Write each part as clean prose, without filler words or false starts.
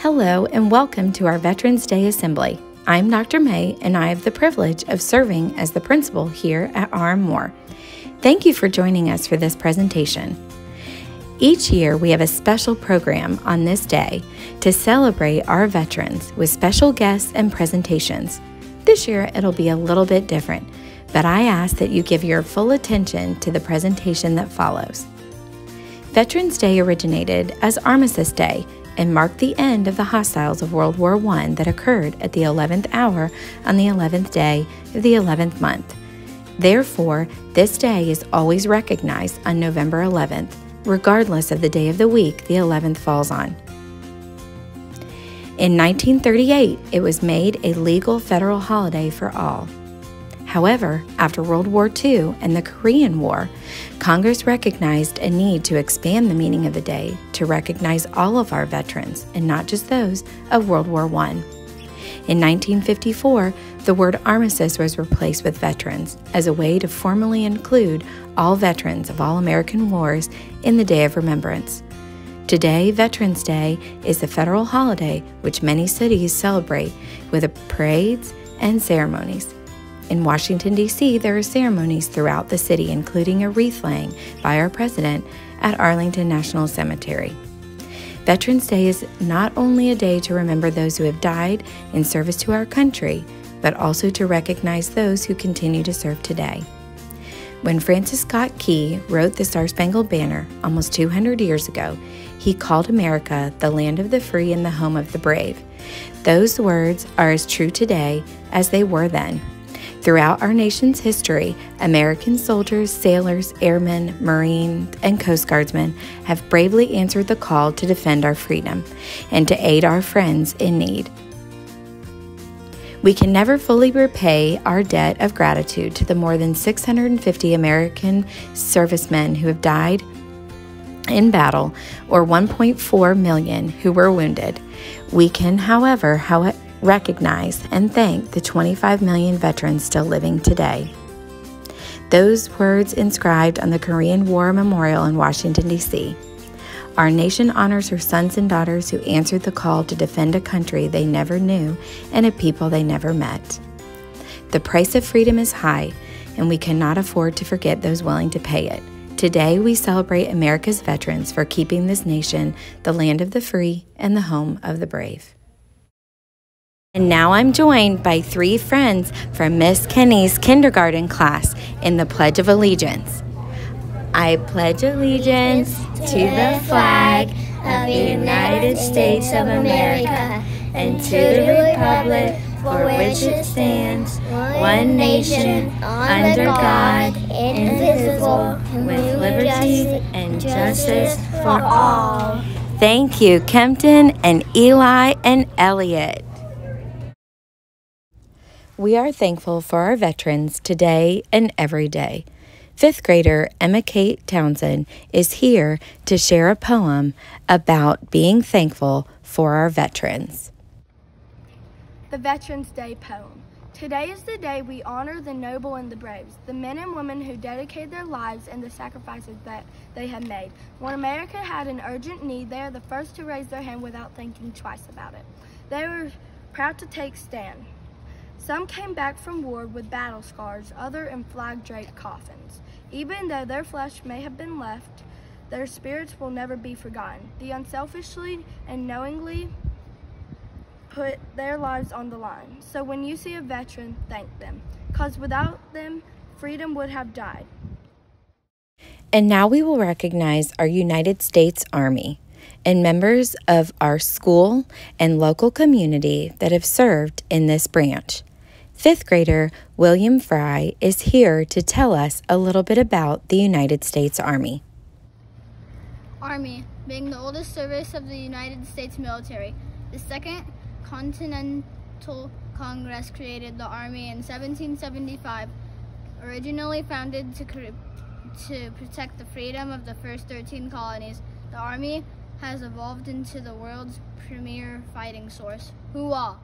Hello and welcome to our Veterans Day Assembly. I'm Dr. May and I have the privilege of serving as the principal here at R.M. Moore. Thank you for joining us for this presentation. Each year we have a special program on this day to celebrate our veterans with special guests and presentations. This year it'll be a little bit different, but I ask that you give your full attention to the presentation that follows. Veterans Day originated as Armistice Day and marked the end of the hostiles of World War I that occurred at the 11th hour on the 11th day of the 11th month. Therefore, this day is always recognized on November 11th, regardless of the day of the week the 11th falls on. In 1938, it was made a legal federal holiday for all. However, after World War II and the Korean War, Congress recognized a need to expand the meaning of the day to recognize all of our veterans and not just those of World War I. In 1954, the word armistice was replaced with veterans as a way to formally include all veterans of all American wars in the Day of Remembrance. Today, Veterans Day is a federal holiday which many cities celebrate with parades and ceremonies. In Washington, D.C., there are ceremonies throughout the city, including a wreath laying by our president at Arlington National Cemetery. Veterans Day is not only a day to remember those who have died in service to our country, but also to recognize those who continue to serve today. When Francis Scott Key wrote the Star-Spangled Banner almost 200 years ago, he called America the land of the free and the home of the brave. Those words are as true today as they were then. Throughout our nation's history, American soldiers, sailors, airmen, Marines, and Coast Guardsmen have bravely answered the call to defend our freedom and to aid our friends in need. We can never fully repay our debt of gratitude to the more than 650 American servicemen who have died in battle or 1.4 million who were wounded. We can, however, recognize and thank the 25 million veterans still living today. Those words inscribed on the Korean War Memorial in Washington, D.C. Our nation honors her sons and daughters who answered the call to defend a country they never knew and a people they never met. The price of freedom is high, and we cannot afford to forget those willing to pay it. Today, we celebrate America's veterans for keeping this nation the land of the free and the home of the brave. And now I'm joined by three friends from Miss Kenny's kindergarten class in the Pledge of Allegiance. I pledge allegiance to the flag of the United States of America and to the republic for which it stands, one nation, under God, indivisible, with liberty and justice for all. Thank you, Kempton and Eli and Elliot. We are thankful for our veterans today and every day. Fifth grader Emma Kate Townsend is here to share a poem about being thankful for our veterans. The Veterans Day poem. Today is the day we honor the noble and the brave, the men and women who dedicated their lives and the sacrifices that they have made. When America had an urgent need, they are the first to raise their hand without thinking twice about it. They were proud to take stand. Some came back from war with battle scars, others in flag-draped coffins. Even though their flesh may have been left, their spirits will never be forgotten. They unselfishly and knowingly put their lives on the line. So when you see a veteran, thank them, because without them, freedom would have died. And now we will recognize our United States Army and members of our school and local community that have served in this branch. Fifth grader William Fry is here to tell us a little bit about the United States Army. Army, being the oldest service of the United States military. The Second Continental Congress created the Army in 1775, originally founded to protect the freedom of the first 13 colonies. The Army has evolved into the world's premier fighting source. Hoo-ah!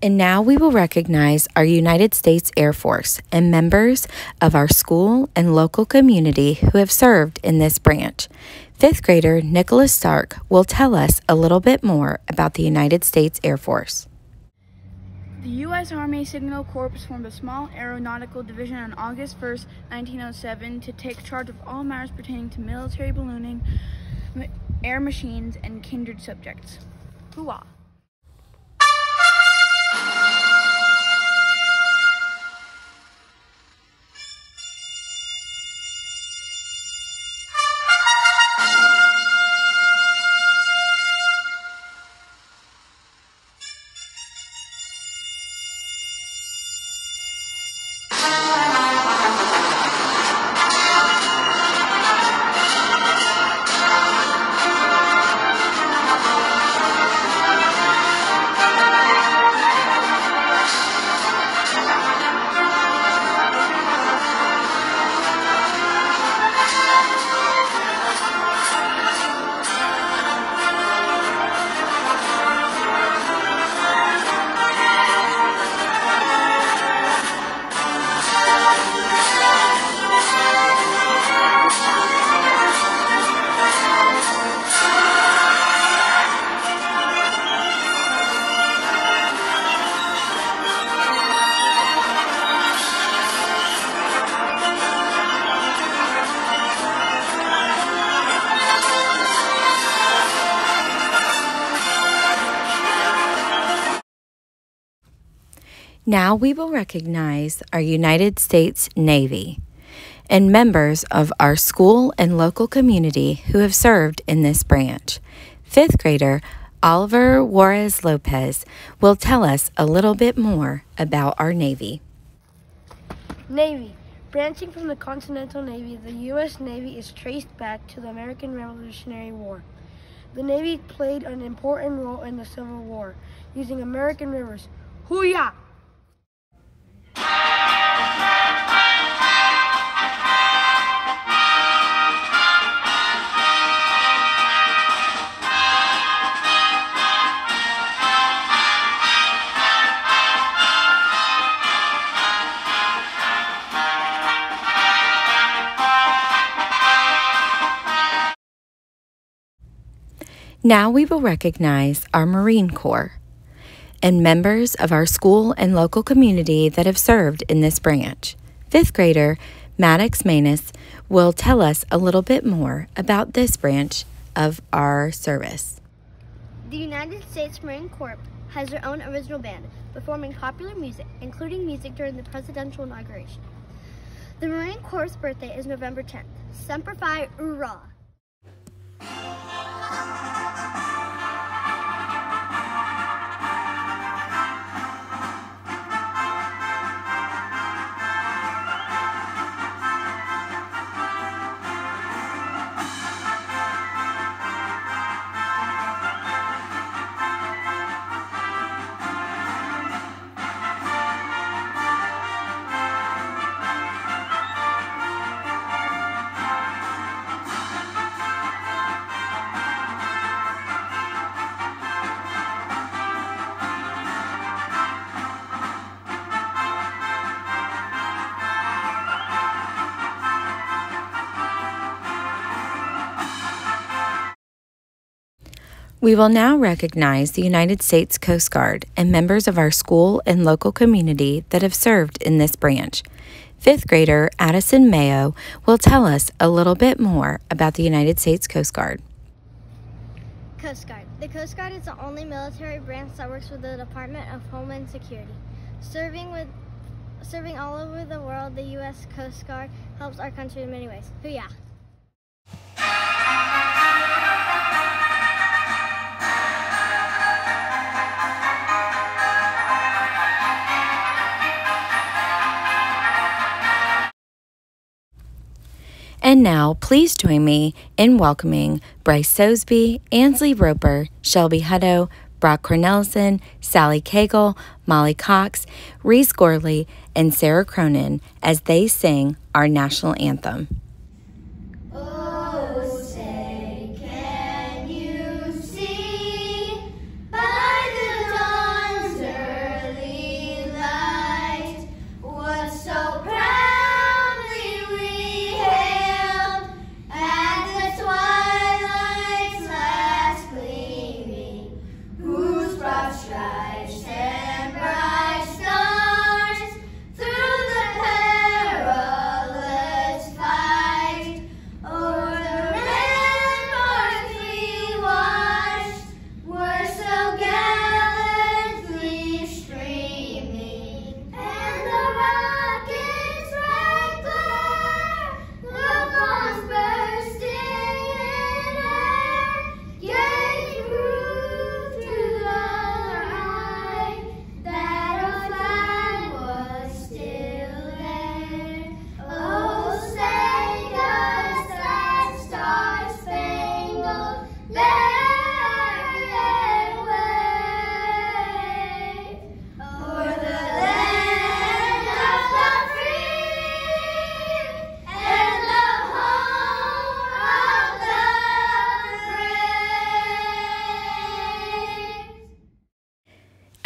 And now we will recognize our United States Air Force and members of our school and local community who have served in this branch. Fifth grader Nicholas Stark will tell us a little bit more about the United States Air Force. The U.S. Army Signal Corps formed a small aeronautical division on August 1st, 1907 to take charge of all matters pertaining to military ballooning, air machines, and kindred subjects. Hooah! Now we will recognize our United States Navy and members of our school and local community who have served in this branch. Fifth grader Oliver Juarez Lopez will tell us a little bit more about our Navy. Navy. Branching from the Continental Navy, the U.S. Navy is traced back to the American Revolutionary War. The Navy played an important role in the Civil War, using American rivers. Hoo-yah! Now we will recognize our Marine Corps and members of our school and local community that have served in this branch. Fifth grader Maddox Manus will tell us a little bit more about this branch of our service. The United States Marine Corps has their own original band, performing popular music, including music during the presidential inauguration. The Marine Corps' birthday is November 10th. Semper Fi, Hoorah! We will now recognize the United States Coast Guard and members of our school and local community that have served in this branch. Fifth grader Addison Mayo will tell us a little bit more about the United States Coast Guard. Coast Guard. The Coast Guard is the only military branch that works with the Department of Homeland Security. Serving all over the world, the U.S. Coast Guard helps our country in many ways. Hoo-yah! And now, please join me in welcoming Bryce Sosby, Ansley Roper, Shelby Hutto, Brock Cornelison, Sally Cagle, Molly Cox, Reese Gorley, and Sarah Cronin as they sing our national anthem. Oh, say, can you see by the dawn's early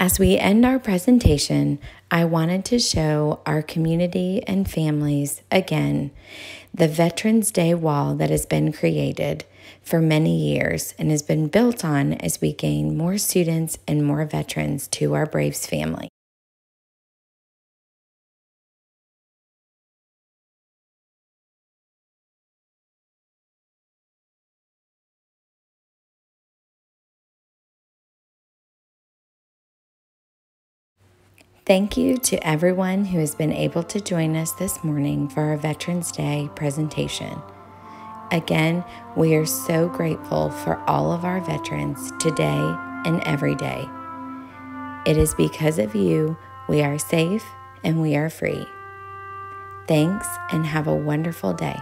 As we end our presentation, I wanted to show our community and families again the Veterans Day wall that has been created for many years and has been built on as we gain more students and more veterans to our Braves family. Thank you to everyone who has been able to join us this morning for our Veterans Day presentation. Again, we are so grateful for all of our veterans today and every day. It is because of you we are safe and we are free. Thanks and have a wonderful day.